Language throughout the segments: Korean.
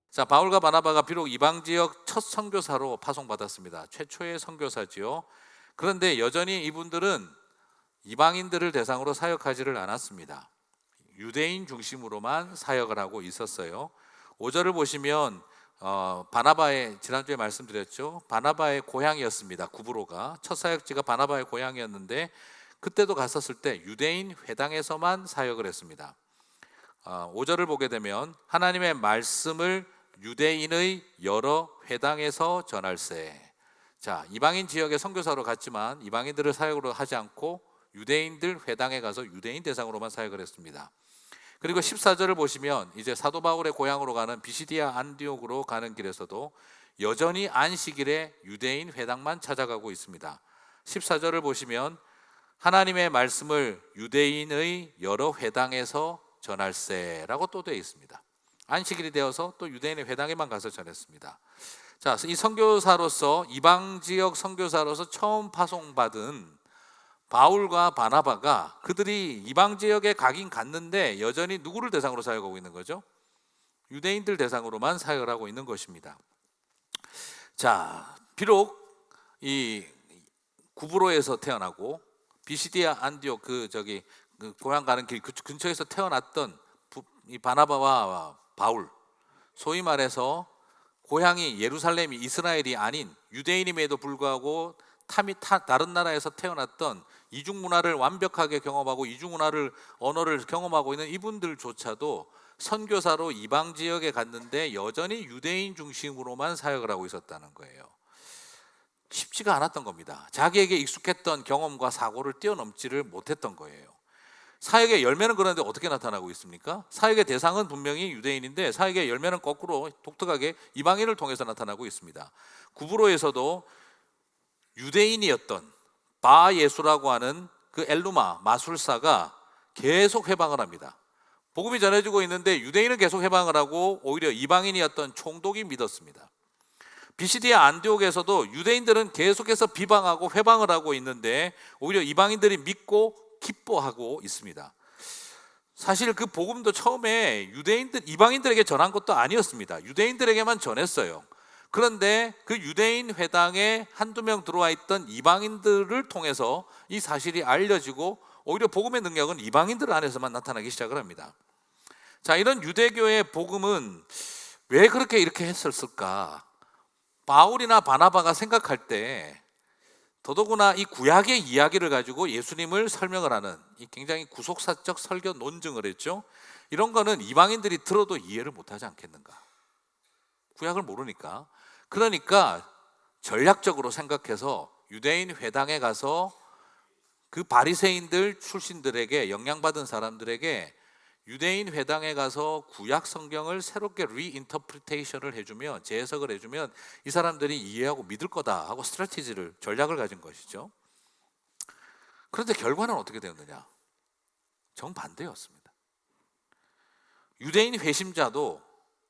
자, 바울과 바나바가 비록 이방 지역 첫 선교사로 파송받았습니다. 최초의 선교사지요. 그런데 여전히 이분들은 이방인들을 대상으로 사역하지를 않았습니다. 유대인 중심으로만 사역을 하고 있었어요. 5절을 보시면 바나바의, 지난주에 말씀드렸죠, 바나바의 고향이었습니다. 구브로가 첫 사역지가 바나바의 고향이었는데 그때도 갔었을 때 유대인 회당에서만 사역을 했습니다. 5절을 보게 되면 하나님의 말씀을 유대인의 여러 회당에서 전할세. 자, 이방인 지역의 선교사로 갔지만 이방인들을 사역으로 하지 않고 유대인들 회당에 가서 유대인 대상으로만 사역을 했습니다. 그리고 14절을 보시면 이제 사도 바울의 고향으로 가는 비시디아 안디옥으로 가는 길에서도 여전히 안식일에 유대인 회당만 찾아가고 있습니다. 14절을 보시면 하나님의 말씀을 유대인의 여러 회당에서 전할세라고 또 되어 있습니다. 안식일이 되어서 또 유대인의 회당에만 가서 전했습니다. 자, 이 선교사로서, 이방 지역 선교사로서 처음 파송받은 바울과 바나바가 그들이 이방 지역에 가긴 갔는데 여전히 누구를 대상으로 사역하고 있는 거죠? 유대인들 대상으로만 사역을 하고 있는 것입니다. 자, 비록 이 구브로에서 태어나고 비시디아 안디옥 그 고향 가는 길 근처에서 태어났던 이 바나바와 바울, 소위 말해서 고향이 예루살렘이 이스라엘이 아닌 유대인임에도 불구하고 다른 나라에서 태어났던 이중 문화를 완벽하게 경험하고 이중 문화를 언어를 경험하고 있는 이분들조차도 선교사로 이방 지역에 갔는데 여전히 유대인 중심으로만 사역을 하고 있었다는 거예요. 쉽지가 않았던 겁니다. 자기에게 익숙했던 경험과 사고를 뛰어넘지를 못했던 거예요. 사역의 열매는 그런데 어떻게 나타나고 있습니까? 사역의 대상은 분명히 유대인인데 사역의 열매는 거꾸로 독특하게 이방인을 통해서 나타나고 있습니다. 구브로에서도 유대인이었던 바 예수라고 하는 그 엘루마 마술사가 계속 회방을 합니다. 복음이 전해지고 있는데 유대인은 계속 회방을 하고 오히려 이방인이었던 총독이 믿었습니다. 비시디아 안디옥에서도 유대인들은 계속해서 비방하고 회방을 하고 있는데 오히려 이방인들이 믿고 기뻐하고 있습니다. 사실 그 복음도 처음에 이방인들에게 전한 것도 아니었습니다. 유대인들에게만 전했어요. 그런데 그 유대인 회당에 한두 명 들어와 있던 이방인들을 통해서 이 사실이 알려지고 오히려 복음의 능력은 이방인들 안에서만 나타나기 시작을 합니다. 자, 이런 유대교의 복음은 왜 이렇게 했었을까? 바울이나 바나바가 생각할 때 더더구나 이 구약의 이야기를 가지고 예수님을 설명을 하는 이 굉장히 구속사적 설교 논증을 했죠. 이런 거는 이방인들이 들어도 이해를 못하지 않겠는가? 구약을 모르니까. 그러니까 전략적으로 생각해서 유대인 회당에 가서 그 바리새인들 출신들에게, 영향받은 사람들에게 유대인 회당에 가서 구약 성경을 새롭게 리인터프리테이션을 해주면, 재해석을 해주면 이 사람들이 이해하고 믿을 거다 하고 전략을 가진 것이죠. 그런데 결과는 어떻게 되었느냐? 정반대였습니다. 유대인 회심자도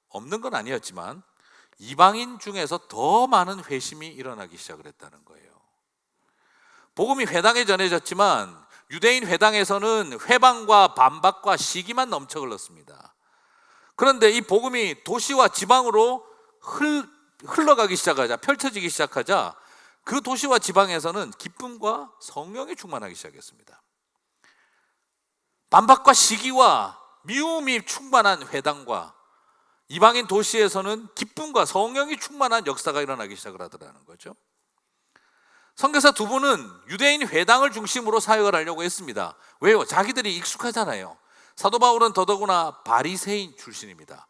없는 건 아니었지만 이방인 중에서 더 많은 회심이 일어나기 시작을 했다는 거예요. 복음이 회당에 전해졌지만 유대인 회당에서는 회방과 반박과 시기만 넘쳐 흘렀습니다. 그런데 이 복음이 도시와 지방으로 흘러가기 시작하자, 펼쳐지기 시작하자 그 도시와 지방에서는 기쁨과 성령이 충만하기 시작했습니다. 반박과 시기와 미움이 충만한 회당과 이방인 도시에서는 기쁨과 성령이 충만한 역사가 일어나기 시작을 하더라는 거죠. 선교사 두 분은 유대인 회당을 중심으로 사역을 하려고 했습니다. 왜요? 자기들이 익숙하잖아요. 사도 바울은 더더구나 바리새인 출신입니다.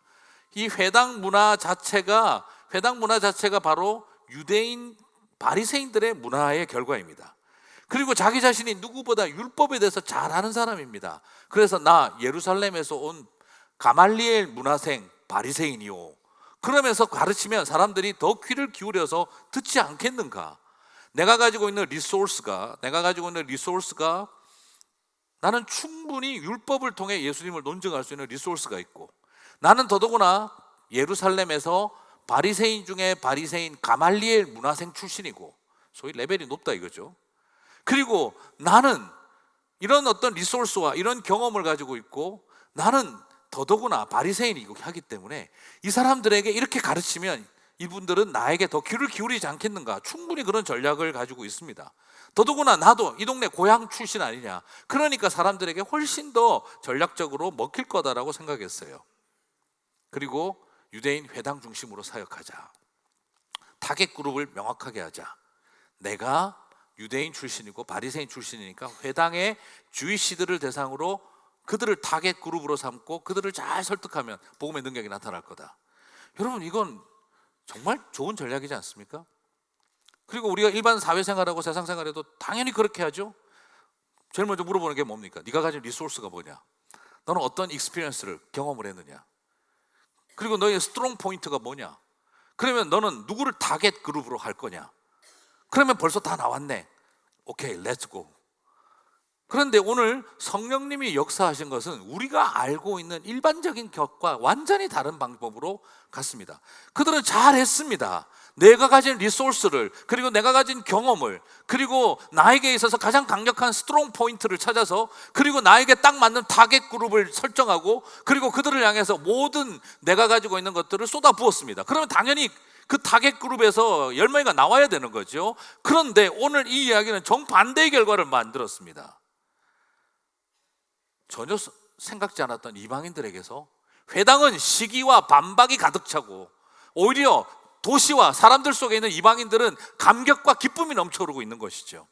이 회당 문화 자체가 바로 유대인 바리새인들의 문화의 결과입니다. 그리고 자기 자신이 누구보다 율법에 대해서 잘 아는 사람입니다. 그래서 나 예루살렘에서 온 가말리엘 문화생 바리새인이요, 그러면서 가르치면 사람들이 더 귀를 기울여서 듣지 않겠는가? 내가 가지고 있는 리소스가 나는 충분히 율법을 통해 예수님을 논증할 수 있는 리소스가 있고, 나는 더더구나 예루살렘에서 바리새인 중에 바리새인 가말리엘 문화생 출신이고 소위 레벨이 높다 이거죠. 그리고 나는 이런 어떤 리소스와 이런 경험을 가지고 있고 나는 더더구나 바리새인이고 하기 때문에 이 사람들에게 이렇게 가르치면 이분들은 나에게 더 귀를 기울이지 않겠는가, 충분히 그런 전략을 가지고 있습니다. 더더구나 나도 이 동네 고향 출신 아니냐, 그러니까 사람들에게 훨씬 더 전략적으로 먹힐 거다라고 생각했어요. 그리고 유대인 회당 중심으로 사역하자, 타겟 그룹을 명확하게 하자. 내가 유대인 출신이고 바리새인 출신이니까 회당의 주이시들을 대상으로 그들을 타겟 그룹으로 삼고 그들을 잘 설득하면 복음의 능력이 나타날 거다. 여러분, 이건 정말 좋은 전략이지 않습니까? 그리고 우리가 일반 사회생활하고 세상생활에도 당연히 그렇게 하죠. 제일 먼저 물어보는 게 뭡니까? 네가 가진 리소스가 뭐냐? 너는 어떤 익스피리언스를 경험을 했느냐? 그리고 너의 스트롱 포인트가 뭐냐? 그러면 너는 누구를 타겟 그룹으로 할 거냐? 그러면 벌써 다 나왔네. 오케이, 렛츠고. 그런데 오늘 성령님이 역사하신 것은 우리가 알고 있는 일반적인 격과 완전히 다른 방법으로 갔습니다. 그들은 잘했습니다. 내가 가진 리소스를, 그리고 내가 가진 경험을, 그리고 나에게 있어서 가장 강력한 스트롱 포인트를 찾아서, 그리고 나에게 딱 맞는 타겟 그룹을 설정하고, 그리고 그들을 향해서 모든 내가 가지고 있는 것들을 쏟아 부었습니다. 그러면 당연히 그 타겟 그룹에서 열매가 나와야 되는 거죠. 그런데 오늘 이 이야기는 정반대의 결과를 만들었습니다. 전혀 생각지 않았던 이방인들에게서 회당은 시기와 반박이 가득 차고, 오히려 도시와 사람들 속에 있는 이방인들은 감격과 기쁨이 넘쳐오르고 있는 것이죠.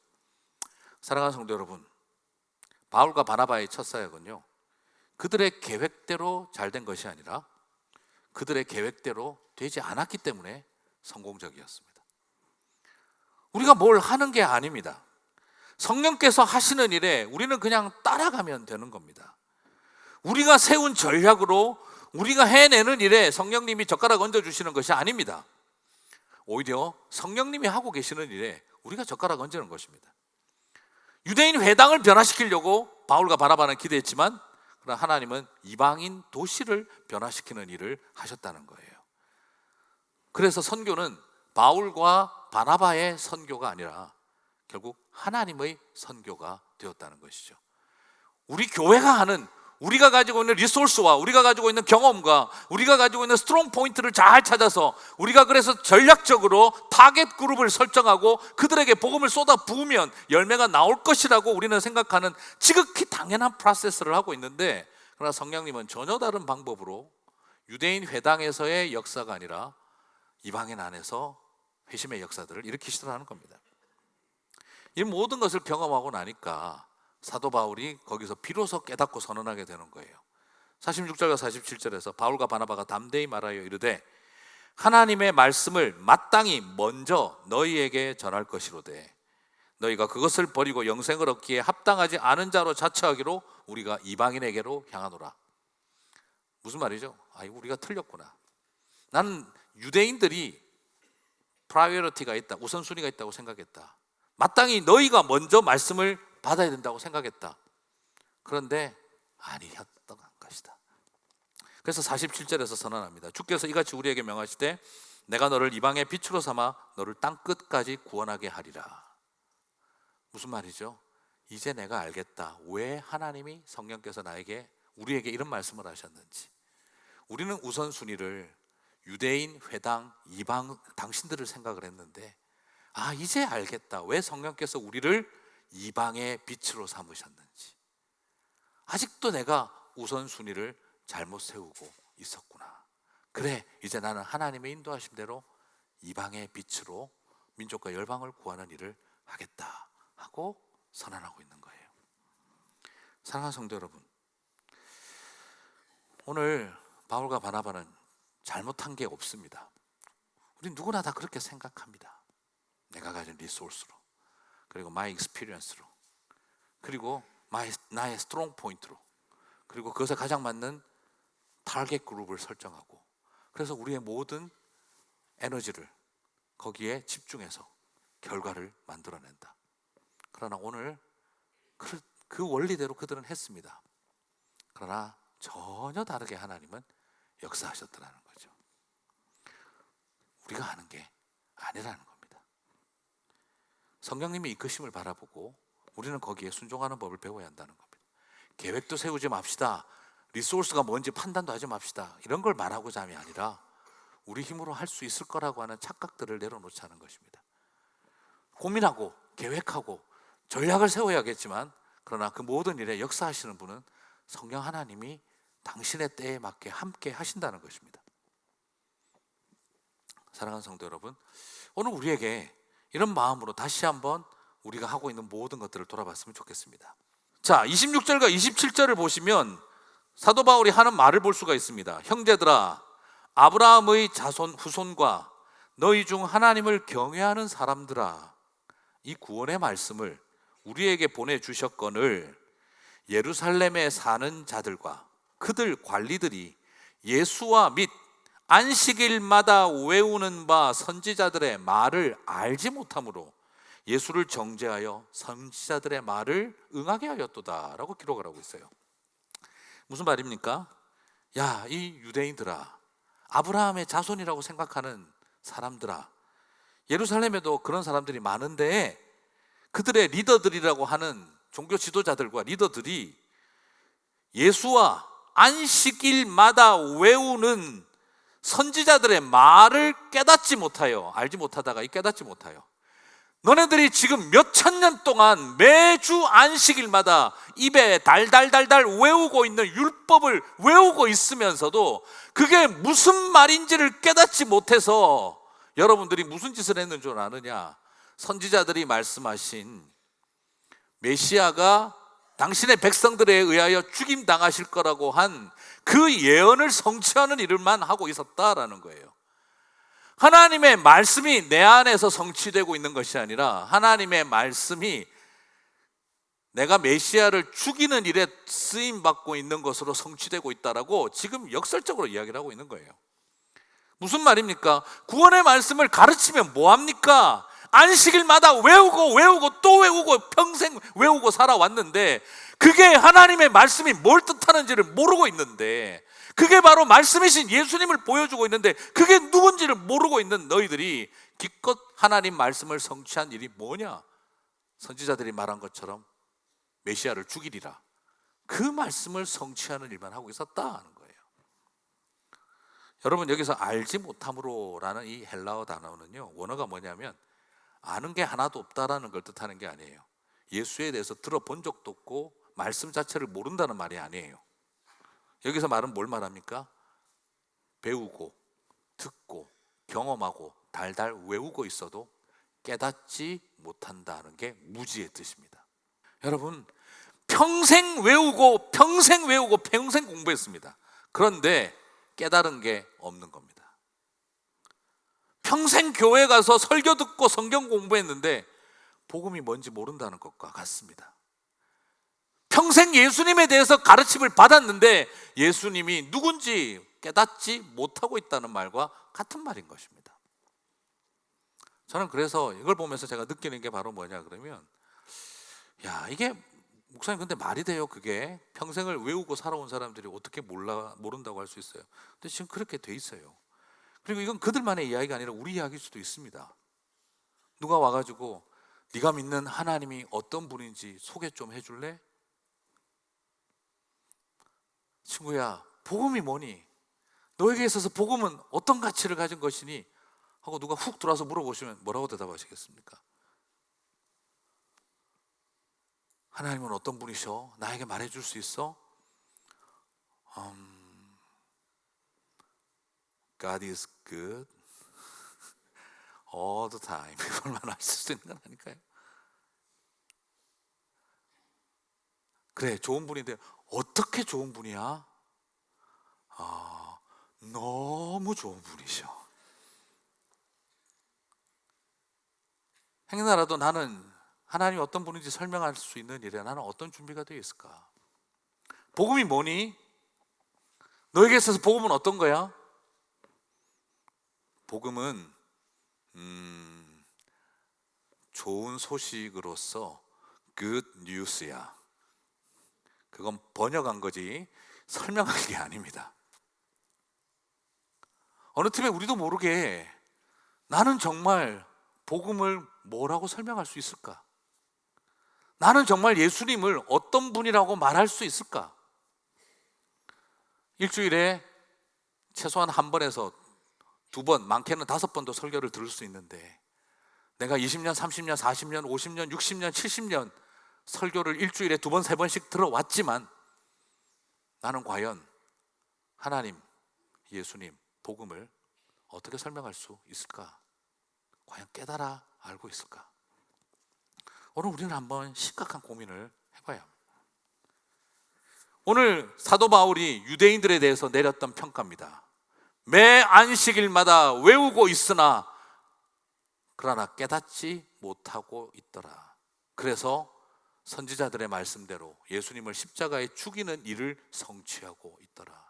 사랑하는 성도 여러분, 바울과 바나바의 첫 사역은요, 그들의 계획대로 잘 된 것이 아니라 그들의 계획대로 되지 않았기 때문에 성공적이었습니다. 우리가 뭘 하는 게 아닙니다. 성령께서 하시는 일에 우리는 그냥 따라가면 되는 겁니다. 우리가 세운 전략으로 우리가 해내는 일에 성령님이 젓가락 얹어주시는 것이 아닙니다. 오히려 성령님이 하고 계시는 일에 우리가 젓가락 얹는 것입니다. 유대인 회당을 변화시키려고 바울과 바나바는 기대했지만, 그러나 하나님은 이방인 도시를 변화시키는 일을 하셨다는 거예요. 그래서 선교는 바울과 바나바의 선교가 아니라 결국 하나님의 선교가 되었다는 것이죠. 우리 교회가 하는, 우리가 가지고 있는 리소스와 우리가 가지고 있는 경험과 우리가 가지고 있는 스트롱 포인트를 잘 찾아서 우리가 그래서 전략적으로 타겟 그룹을 설정하고 그들에게 복음을 쏟아 부으면 열매가 나올 것이라고 우리는 생각하는 지극히 당연한 프로세스를 하고 있는데, 그러나 성령님은 전혀 다른 방법으로 유대인 회당에서의 역사가 아니라 이방인 안에서 회심의 역사들을 일으키시더라는 겁니다. 이 모든 것을 경험하고 나니까 사도 바울이 거기서 비로소 깨닫고 선언하게 되는 거예요. 46절과 47절에서 바울과 바나바가 담대히 말하여 이르되 하나님의 말씀을 마땅히 먼저 너희에게 전할 것이로되 너희가 그것을 버리고 영생을 얻기에 합당하지 않은 자로 자처하기로 우리가 이방인에게로 향하노라. 무슨 말이죠? 우리가 틀렸구나. 나는 유대인들이 프라이어리티가 있다, 우선순위가 있다고 생각했다. 마땅히 너희가 먼저 말씀을 받아야 된다고 생각했다. 그런데 아니었던 것이다. 그래서 47절에서 선언합니다. 주께서 이같이 우리에게 명하시되 내가 너를 이방의 빛으로 삼아 너를 땅 끝까지 구원하게 하리라. 무슨 말이죠? 이제 내가 알겠다. 왜 하나님이 성령께서 우리에게 이런 말씀을 하셨는지. 우리는 우선순위를 유대인, 회당, 이방 당신들을 생각을 했는데 이제 알겠다. 왜 성령께서 우리를 이방의 빛으로 삼으셨는지. 아직도 내가 우선순위를 잘못 세우고 있었구나. 그래, 이제 나는 하나님의 인도하심대로 이방의 빛으로 민족과 열방을 구하는 일을 하겠다 하고 선언하고 있는 거예요. 사랑하는 성도 여러분, 오늘 바울과 바나바는 잘못한 게 없습니다. 우리 누구나 다 그렇게 생각합니다. 내가 가진 리소스로, 그리고 my experience로, 그리고 나의 스트롱 포인트로, 그리고 그것에 가장 맞는 타겟 그룹을 설정하고, 그래서 우리의 모든 에너지를 거기에 집중해서 결과를 만들어낸다. 그러나 오늘 그 원리대로 그들은 했습니다. 그러나 전혀 다르게 하나님은 역사하셨더라는 거죠. 우리가 하는 게 아니라는 겁니다. 성령님이 이끄심을 바라보고 우리는 거기에 순종하는 법을 배워야 한다는 겁니다. 계획도 세우지 맙시다, 리소스가 뭔지 판단도 하지 맙시다, 이런 걸 말하고자 함이 아니라 우리 힘으로 할 수 있을 거라고 하는 착각들을 내려놓자는 것입니다. 고민하고 계획하고 전략을 세워야겠지만, 그러나 그 모든 일에 역사하시는 분은 성령 하나님이 당신의 때에 맞게 함께 하신다는 것입니다. 사랑하는 성도 여러분, 오늘 우리에게 이런 마음으로 다시 한번 우리가 하고 있는 모든 것들을 돌아봤으면 좋겠습니다. 자, 26절과 27절을 보시면 사도 바울이 하는 말을 볼 수가 있습니다. 형제들아, 아브라함의 자손 후손과 너희 중 하나님을 경외하는 사람들아, 이 구원의 말씀을 우리에게 보내주셨거늘 예루살렘에 사는 자들과 그들 관리들이 예수와 및 안식일마다 외우는 바 선지자들의 말을 알지 못하므로 예수를 정죄하여 선지자들의 말을 응하게 하였도다 라고 기록을 하고 있어요. 무슨 말입니까? 야, 이 유대인들아, 아브라함의 자손이라고 생각하는 사람들아, 예루살렘에도 그런 사람들이 많은데 그들의 리더들이라고 하는 종교 지도자들과 리더들이 예수와 안식일마다 외우는 선지자들의 말을 깨닫지 못하여, 알지 못하다가 깨닫지 못하여, 너네들이 지금 몇천 년 동안 매주 안식일마다 입에 달달달달 외우고 있는 율법을 외우고 있으면서도 그게 무슨 말인지를 깨닫지 못해서 여러분들이 무슨 짓을 했는 줄 아느냐? 선지자들이 말씀하신 메시아가 당신의 백성들에 의하여 죽임당하실 거라고 한 그 예언을 성취하는 일을만 하고 있었다라는 거예요. 하나님의 말씀이 내 안에서 성취되고 있는 것이 아니라 하나님의 말씀이 내가 메시아를 죽이는 일에 쓰임받고 있는 것으로 성취되고 있다라고 지금 역설적으로 이야기를 하고 있는 거예요. 무슨 말입니까? 구원의 말씀을 가르치면 뭐합니까? 안식일마다 외우고 또 외우고 평생 외우고 살아왔는데 그게 하나님의 말씀이 뭘 뜻하는지를 모르고 있는데, 그게 바로 말씀이신 예수님을 보여주고 있는데 그게 누군지를 모르고 있는 너희들이 기껏 하나님 말씀을 성취한 일이 뭐냐? 선지자들이 말한 것처럼 메시아를 죽이리라, 그 말씀을 성취하는 일만 하고 있었다는 거예요. 여러분, 여기서 알지 못함으로라는 이 헬라어 단어는요, 원어가 뭐냐면 아는 게 하나도 없다라는 걸 뜻하는 게 아니에요. 예수에 대해서 들어본 적도 없고 말씀 자체를 모른다는 말이 아니에요. 여기서 말은 뭘 말합니까? 배우고 듣고 경험하고 달달 외우고 있어도 깨닫지 못한다는 게 무지의 뜻입니다. 여러분, 평생 외우고 평생 공부했습니다. 그런데 깨달은 게 없는 겁니다. 평생 교회 가서 설교 듣고 성경 공부했는데 복음이 뭔지 모른다는 것과 같습니다. 평생 예수님에 대해서 가르침을 받았는데 예수님이 누군지 깨닫지 못하고 있다는 말과 같은 말인 것입니다. 저는 그래서 이걸 보면서 제가 느끼는 게 바로 뭐냐 그러면, 야, 이게 목사님 근데 말이 돼요? 그게 평생을 외우고 살아온 사람들이 어떻게 모른다고 할 수 있어요? 근데 지금 그렇게 돼 있어요. 그리고 이건 그들만의 이야기가 아니라 우리 이야기일 수도 있습니다. 누가 와가지고 네가 믿는 하나님이 어떤 분인지 소개 좀 해줄래? 친구야, 복음이 뭐니? 너에게 있어서 복음은 어떤 가치를 가진 것이니? 하고 누가 훅 들어와서 물어보시면 뭐라고 대답하시겠습니까? 하나님은 어떤 분이셔? 나에게 말해줄 수 있어? God is good all the time. 이걸만 알 수 있는 건 아닐까요? 그래, 좋은 분인데 어떻게 좋은 분이야? 너무 좋은 분이셔. 행여라도 나는 하나님이 어떤 분인지 설명할 수 있는 일에 나는 어떤 준비가 되어 있을까? 복음이 뭐니? 너에게 있어서 복음은 어떤 거야? 복음은 좋은 소식으로서 good news야. 그건 번역한 거지 설명한 게 아닙니다. 어느 틈에 우리도 모르게 나는 정말 복음을 뭐라고 설명할 수 있을까? 나는 정말 예수님을 어떤 분이라고 말할 수 있을까? 일주일에 최소한 한 번에서 두 번, 많게는 5번도 설교를 들을 수 있는데 내가 20년, 30년, 40년, 50년, 60년, 70년 설교를 일주일에 2번, 3번씩 들어왔지만 나는 과연 하나님, 예수님, 복음을 어떻게 설명할 수 있을까? 과연 깨달아 알고 있을까? 오늘 우리는 한번 심각한 고민을 해봐야 합니다. 오늘 사도 바울이 유대인들에 대해서 내렸던 평가입니다. 매 안식일마다 외우고 있으나 그러나 깨닫지 못하고 있더라. 그래서 선지자들의 말씀대로 예수님을 십자가에 죽이는 일을 성취하고 있더라.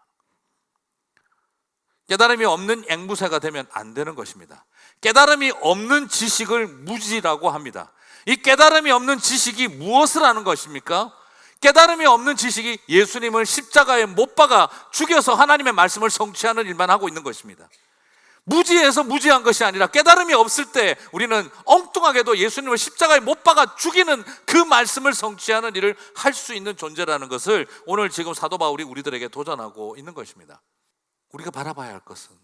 깨달음이 없는 앵무새가 되면 안 되는 것입니다. 깨달음이 없는 지식을 무지라고 합니다. 이 깨달음이 없는 지식이 무엇을 하는 것입니까? 깨달음이 없는 지식이 예수님을 십자가에 못 박아 죽여서 하나님의 말씀을 성취하는 일만 하고 있는 것입니다. 무지해서 무지한 것이 아니라 깨달음이 없을 때 우리는 엉뚱하게도 예수님을 십자가에 못 박아 죽이는 그 말씀을 성취하는 일을 할 수 있는 존재라는 것을 오늘 지금 사도 바울이 우리들에게 도전하고 있는 것입니다. 우리가 바라봐야 할 것은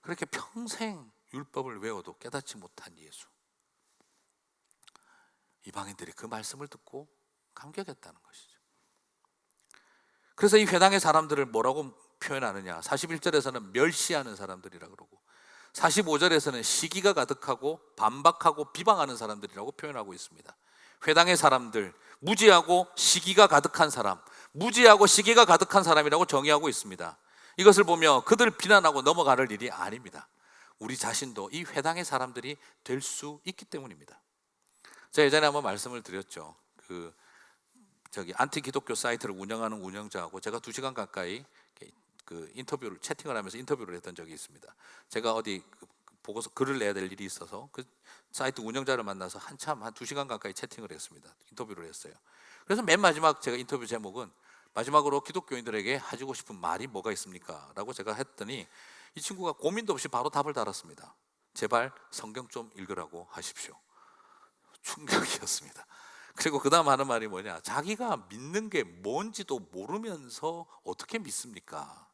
그렇게 평생 율법을 외워도 깨닫지 못한 예수, 이방인들이 그 말씀을 듣고 감격했다는 것이죠. 그래서 이 회당의 사람들을 뭐라고 표현하느냐? 41절에서는 멸시하는 사람들이라 그러고 45절에서는 시기가 가득하고 반박하고 비방하는 사람들이라고 표현하고 있습니다. 회당의 사람들, 무지하고 시기가 가득한 사람, 무지하고 시기가 가득한 사람이라고 정의하고 있습니다. 이것을 보며 그들 비난하고 넘어가는 일이 아닙니다. 우리 자신도 이 회당의 사람들이 될 수 있기 때문입니다. 제가 예전에 한번 말씀을 드렸죠. 안티 기독교 사이트를 운영하는 운영자하고 제가 2시간 가까이 인터뷰를 채팅을 하면서 인터뷰를 했던 적이 있습니다. 제가 어디 보고서 글을 내야 될 일이 있어서 그 사이트 운영자를 만나서 한 2시간 가까이 채팅을 했습니다. 인터뷰를 했어요. 그래서 맨 마지막 제가 인터뷰 제목은 마지막으로 기독교인들에게 하시고 싶은 말이 뭐가 있습니까? 라고 제가 했더니 이 친구가 고민도 없이 바로 답을 달았습니다. 제발 성경 좀 읽으라고 하십시오. 충격이었습니다. 그리고 그 다음 하는 말이 뭐냐? 자기가 믿는 게 뭔지도 모르면서 어떻게 믿습니까?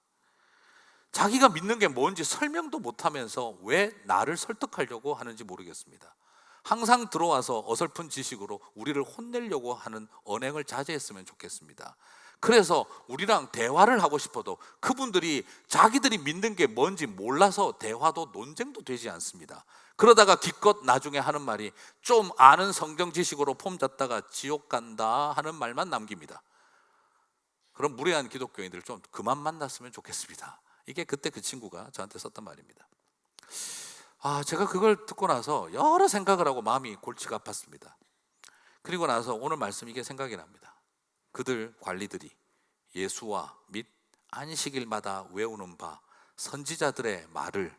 자기가 믿는 게 뭔지 설명도 못하면서 왜 나를 설득하려고 하는지 모르겠습니다. 항상 들어와서 어설픈 지식으로 우리를 혼내려고 하는 언행을 자제했으면 좋겠습니다. 그래서 우리랑 대화를 하고 싶어도 그분들이 자기들이 믿는 게 뭔지 몰라서 대화도 논쟁도 되지 않습니다. 그러다가 기껏 나중에 하는 말이 좀 아는 성경 지식으로 폼 잡다가 지옥 간다 하는 말만 남깁니다. 그럼 무례한 기독교인들 좀 그만 만났으면 좋겠습니다. 이게 그때 그 친구가 저한테 썼던 말입니다. 제가 그걸 듣고 나서 여러 생각을 하고 마음이 골치가 아팠습니다. 그리고 나서 오늘 말씀 이게 생각이 납니다. 그들 관리들이 예수와 및 안식일마다 외우는 바 선지자들의 말을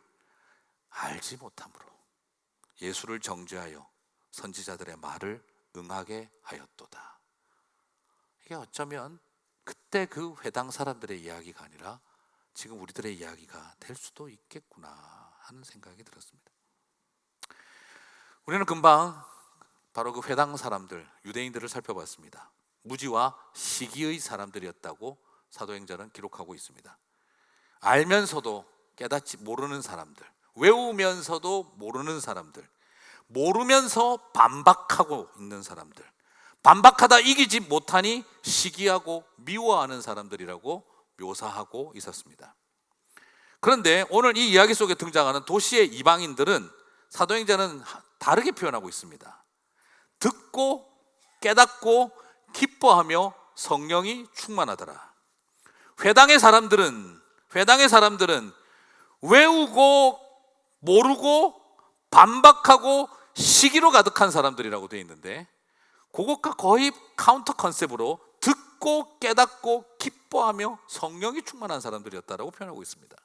알지 못함으로 예수를 정죄하여 선지자들의 말을 응하게 하였도다. 이게 어쩌면 그때 그 회당 사람들의 이야기가 아니라 지금 우리들의 이야기가 될 수도 있겠구나 하는 생각이 들었습니다. 우리는 금방 바로 그 회당 사람들, 유대인들을 살펴봤습니다. 무지와 시기의 사람들이었다고 사도행전은 기록하고 있습니다. 알면서도 깨닫지 모르는 사람들, 외우면서도 모르는 사람들, 모르면서 반박하고 있는 사람들, 반박하다 이기지 못하니 시기하고 미워하는 사람들이라고 묘사하고 있었습니다. 그런데 오늘 이 이야기 속에 등장하는 도시의 이방인들은 사도행전은 다르게 표현하고 있습니다. 듣고 깨닫고 기뻐하며 성령이 충만하더라. 회당의 사람들은 외우고 모르고 반박하고 시기로 가득한 사람들이라고 되어 있는데 그것과 거의 카운터 컨셉으로 듣고 깨닫고 기뻐하며 성령이 충만한 사람들이었다라고 표현하고 있습니다.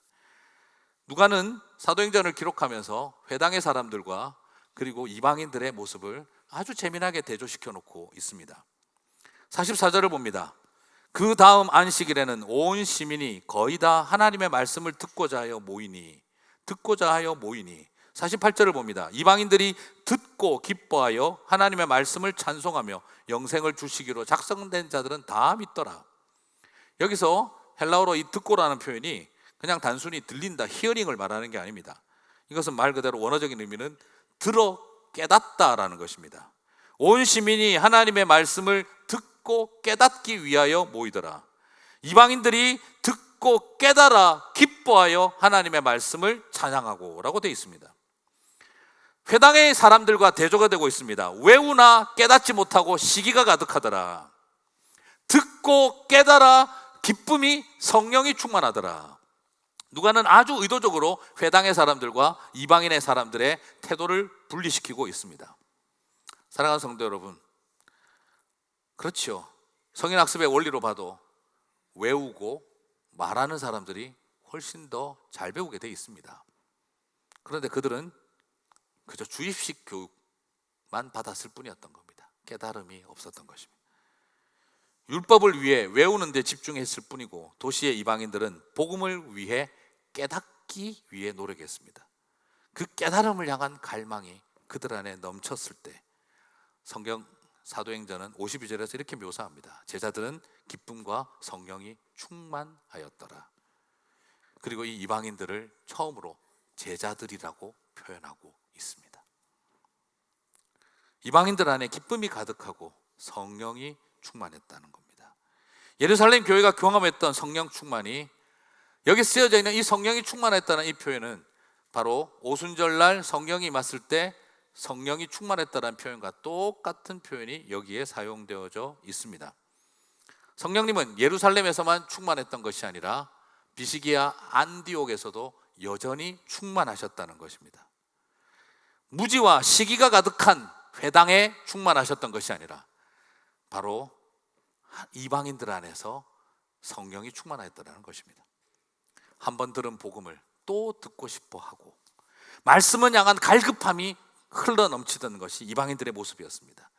누가는 사도행전을 기록하면서 회당의 사람들과 그리고 이방인들의 모습을 아주 재미나게 대조시켜 놓고 있습니다. 44절을 봅니다. 그 다음 안식일에는 온 시민이 거의 다 하나님의 말씀을 듣고자 하여 모이니 48절을 봅니다. 이방인들이 듣고 기뻐하여 하나님의 말씀을 찬송하며 영생을 주시기로 작성된 자들은 다 믿더라. 여기서 헬라어로 이 듣고라는 표현이 그냥 단순히 들린다, 히어링을 말하는 게 아닙니다. 이것은 말 그대로 원어적인 의미는 들어 깨닫다라는 것입니다. 온 시민이 하나님의 말씀을 듣고 깨닫기 위하여 모이더라. 이방인들이 듣고 깨달아 기뻐하여 하나님의 말씀을 찬양하고 라고 되어 있습니다. 회당의 사람들과 대조가 되고 있습니다. 외우나 깨닫지 못하고 시기가 가득하더라. 듣고 깨달아 기쁨이 성령이 충만하더라. 누가는 아주 의도적으로 회당의 사람들과 이방인의 사람들의 태도를 분리시키고 있습니다. 사랑하는 성도 여러분, 그렇죠. 성인학습의 원리로 봐도 외우고 말하는 사람들이 훨씬 더 잘 배우게 되어 있습니다. 그런데 그들은 그저 주입식 교육만 받았을 뿐이었던 겁니다. 깨달음이 없었던 것입니다. 율법을 위해 외우는 데 집중했을 뿐이고 도시의 이방인들은 복음을 위해 깨닫기 위해 노력했습니다. 그 깨달음을 향한 갈망이 그들 안에 넘쳤을 때 성경 사도행전은 52절에서 이렇게 묘사합니다. 제자들은 기쁨과 성령이 충만하였더라. 그리고 이 이방인들을 처음으로 제자들이라고 표현하고 있습니다. 이방인들 안에 기쁨이 가득하고 성령이 충만했다는 겁니다. 예루살렘 교회가 경험했던 성령 충만이 여기 쓰여져 있는 이 성령이 충만했다는 이 표현은 바로 오순절날 성령이 임했을 때 성령이 충만했다는 표현과 똑같은 표현이 여기에 사용되어져 있습니다. 성령님은 예루살렘에서만 충만했던 것이 아니라 비시기아 안디옥에서도 여전히 충만하셨다는 것입니다. 무지와 시기가 가득한 회당에 충만하셨던 것이 아니라 바로 이방인들 안에서 성령이 충만하였다는 것입니다. 한번 들은 복음을 또 듣고 싶어 하고 말씀을 향한 갈급함이 흘러 넘치던 것이 이방인들의 모습이었습니다.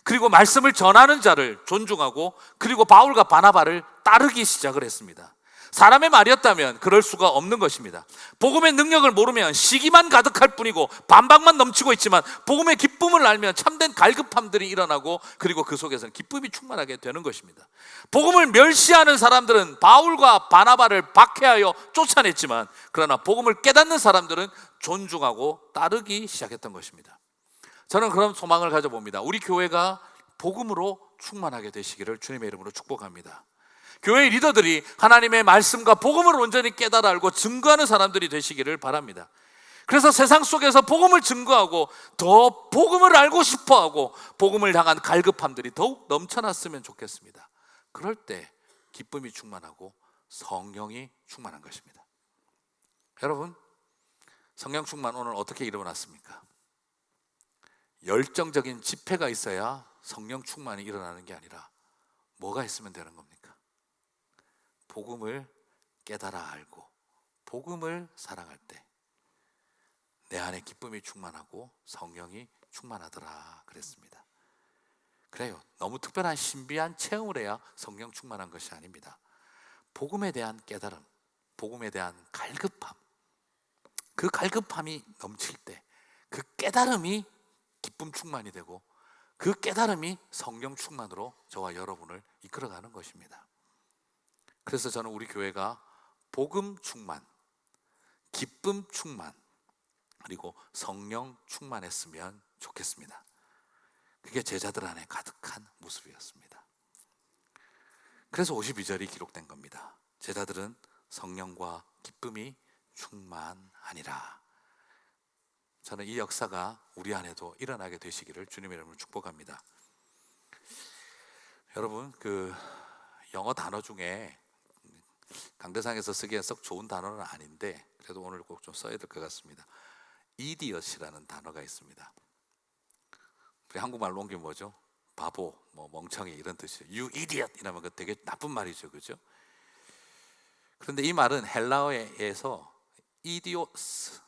그리고 말씀을 전하는 자를 존중하고 그리고 바울과 바나바를 따르기 시작을 했습니다. 사람의 말이었다면 그럴 수가 없는 것입니다. 복음의 능력을 모르면 시기만 가득할 뿐이고 반박만 넘치고 있지만 복음의 기쁨을 알면 참된 갈급함들이 일어나고 그리고 그 속에서는 기쁨이 충만하게 되는 것입니다. 복음을 멸시하는 사람들은 바울과 바나바를 박해하여 쫓아냈지만 그러나 복음을 깨닫는 사람들은 존중하고 따르기 시작했던 것입니다. 저는 그런 소망을 가져봅니다. 우리 교회가 복음으로 충만하게 되시기를 주님의 이름으로 축복합니다. 교회 리더들이 하나님의 말씀과 복음을 온전히 깨달아 알고 증거하는 사람들이 되시기를 바랍니다. 그래서 세상 속에서 복음을 증거하고 더 복음을 알고 싶어하고 복음을 향한 갈급함들이 더욱 넘쳐났으면 좋겠습니다. 그럴 때 기쁨이 충만하고 성령이 충만한 것입니다. 여러분, 성령 충만 오늘 어떻게 일어났습니까? 열정적인 집회가 있어야 성령 충만이 일어나는 게 아니라 뭐가 있으면 되는 겁니까? 복음을 깨달아 알고 복음을 사랑할 때 내 안에 기쁨이 충만하고 성령이 충만하더라 그랬습니다. 그래요. 너무 특별한 신비한 체험을 해야 성령 충만한 것이 아닙니다. 복음에 대한 깨달음, 복음에 대한 갈급함, 그 갈급함이 넘칠 때 그 깨달음이 기쁨 충만이 되고 그 깨달음이 성령 충만으로 저와 여러분을 이끌어가는 것입니다. 그래서 저는 우리 교회가 복음 충만, 기쁨 충만, 그리고 성령 충만했으면 좋겠습니다. 그게 제자들 안에 가득한 모습이었습니다. 그래서 52절이 기록된 겁니다. 제자들은 성령과 기쁨이 충만하니라. 저는 이 역사가 우리 안에도 일어나게 되시기를 주님의 이름으로 축복합니다. 여러분, 그 영어 단어 중에 강대상에서 쓰기엔 썩 좋은 단어는 아닌데 그래도 오늘 꼭 좀 써야 될 것 같습니다. 이디엇이라는 단어가 있습니다. 우리 한국말로 옮기면 뭐죠? 바보, 뭐 멍청이 이런 뜻이죠. You idiot 이러면 그 되게 나쁜 말이죠, 그죠? 그런데 이 말은 헬라어에서 이디오스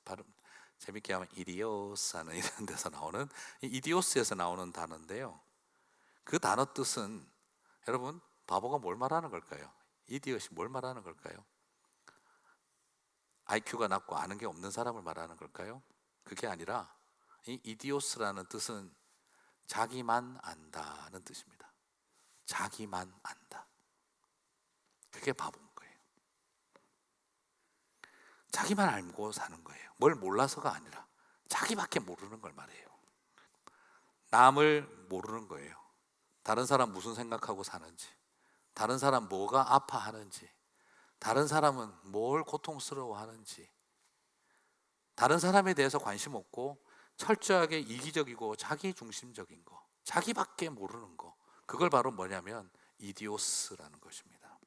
발음 재밌게 하면 이디오스 하는 이런 데서 나오는 이디오스에서 나오는 단어인데요. 그 단어 뜻은 여러분 바보가 뭘 말하는 걸까요? 이디엇이 뭘 말하는 걸까요? IQ가 낮고 아는 게 없는 사람을 말하는 걸까요? 그게 아니라 이 이디오스라는 뜻은 자기만 안다는 뜻입니다. 자기만 안다. 그게 바보인 거예요. 자기만 알고 사는 거예요. 뭘 몰라서가 아니라 자기밖에 모르는 걸 말해요. 남을 모르는 거예요. 다른 사람 무슨 생각하고 사는지, 다른 사람 뭐가 아파하는지, 다른 사람은 뭘 고통스러워하는지, 다른 사람에 대해서 관심 없고 철저하게 이기적이고 자기중심적인 거, 자기밖에 모르는 거, 그걸 바로 뭐냐면 이디오스라는 것입니다.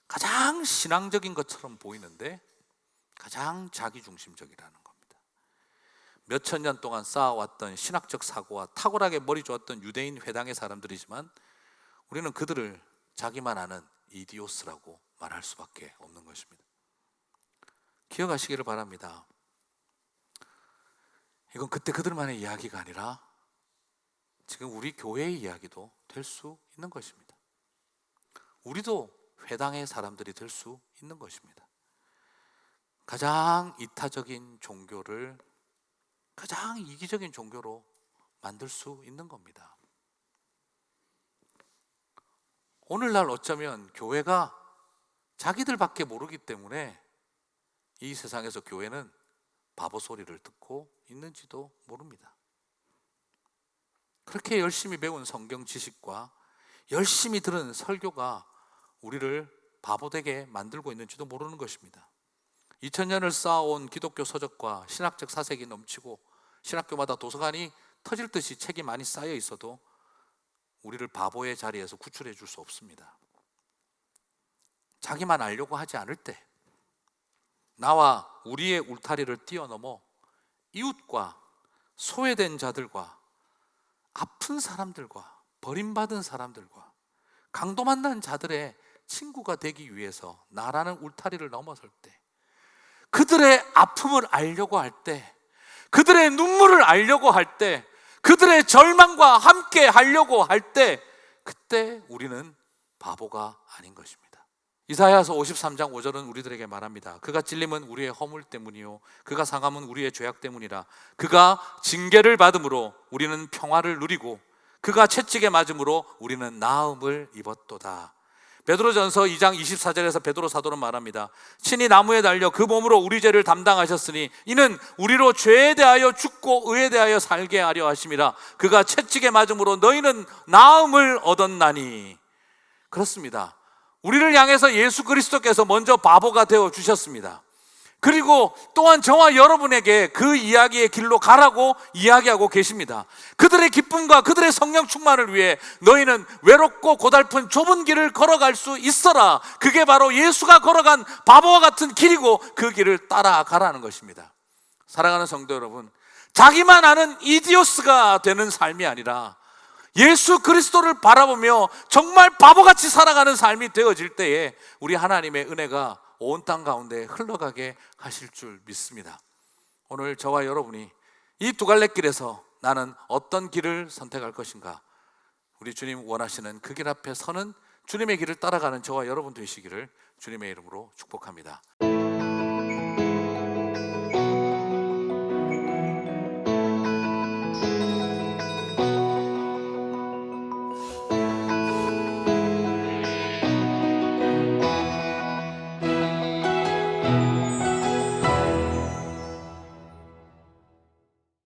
가장 신앙적인 것처럼 보이는데 가장 자기중심적이라는 겁니다. 몇천 년 동안 쌓아왔던 신학적 사고와 탁월하게 머리 좋았던 유대인 회당의 사람들이지만 우리는 그들을 자기만 아는 이디오스라고 말할 수밖에 없는 것입니다. 기억하시기를 바랍니다. 이건 그때 그들만의 이야기가 아니라 지금 우리 교회의 이야기도 될 수 있는 것입니다. 우리도 회당의 사람들이 될 수 있는 것입니다. 가장 이타적인 종교를 가장 이기적인 종교로 만들 수 있는 겁니다. 오늘날 어쩌면 교회가 자기들밖에 모르기 때문에 이 세상에서 교회는 바보 소리를 듣고 있는지도 모릅니다. 그렇게 열심히 배운 성경 지식과 열심히 들은 설교가 우리를 바보되게 만들고 있는지도 모르는 것입니다. 2000년을 쌓아온 기독교 서적과 신학적 사색이 넘치고 신학교마다 도서관이 터질 듯이 책이 많이 쌓여 있어도 우리를 바보의 자리에서 구출해 줄 수 없습니다. 자기만 알려고 하지 않을 때, 나와 우리의 울타리를 뛰어넘어 이웃과 소외된 자들과 아픈 사람들과 버림받은 사람들과 강도 만난 자들의 친구가 되기 위해서 나라는 울타리를 넘어설 때, 그들의 아픔을 알려고 할 때, 그들의 눈물을 알려고 할 때, 그들의 절망과 함께 하려고 할 때, 그때 우리는 바보가 아닌 것입니다. 이사야서 53장 5절은 우리들에게 말합니다. 그가 찔림은 우리의 허물 때문이요 그가 상함은 우리의 죄악 때문이라. 그가 징계를 받음으로 우리는 평화를 누리고 그가 채찍에 맞음으로 우리는 나음을 입었도다. 베드로전서 2장 24절에서 베드로 사도는 말합니다. 친히 나무에 달려 그 몸으로 우리 죄를 담당하셨으니 이는 우리로 죄에 대하여 죽고 의에 대하여 살게 하려 하심이라. 그가 채찍에 맞음으로 너희는 나음을 얻었나니. 그렇습니다. 우리를 향해서 예수 그리스도께서 먼저 바보가 되어 주셨습니다. 그리고 또한 저와 여러분에게 그 이야기의 길로 가라고 이야기하고 계십니다. 그들의 기쁨과 그들의 성령 충만을 위해 너희는 외롭고 고달픈 좁은 길을 걸어갈 수 있어라. 그게 바로 예수가 걸어간 바보와 같은 길이고 그 길을 따라가라는 것입니다. 사랑하는 성도 여러분, 자기만 아는 이디오스가 되는 삶이 아니라 예수 그리스도를 바라보며 정말 바보같이 살아가는 삶이 되어질 때에 우리 하나님의 은혜가 온 땅 가운데 흘러가게 하실 줄 믿습니다. 오늘 저와 여러분이 이 두 갈래 길에서 나는 어떤 길을 선택할 것인가, 우리 주님 원하시는 그 길 앞에 서는 주님의 길을 따라가는 저와 여러분 되시기를 주님의 이름으로 축복합니다.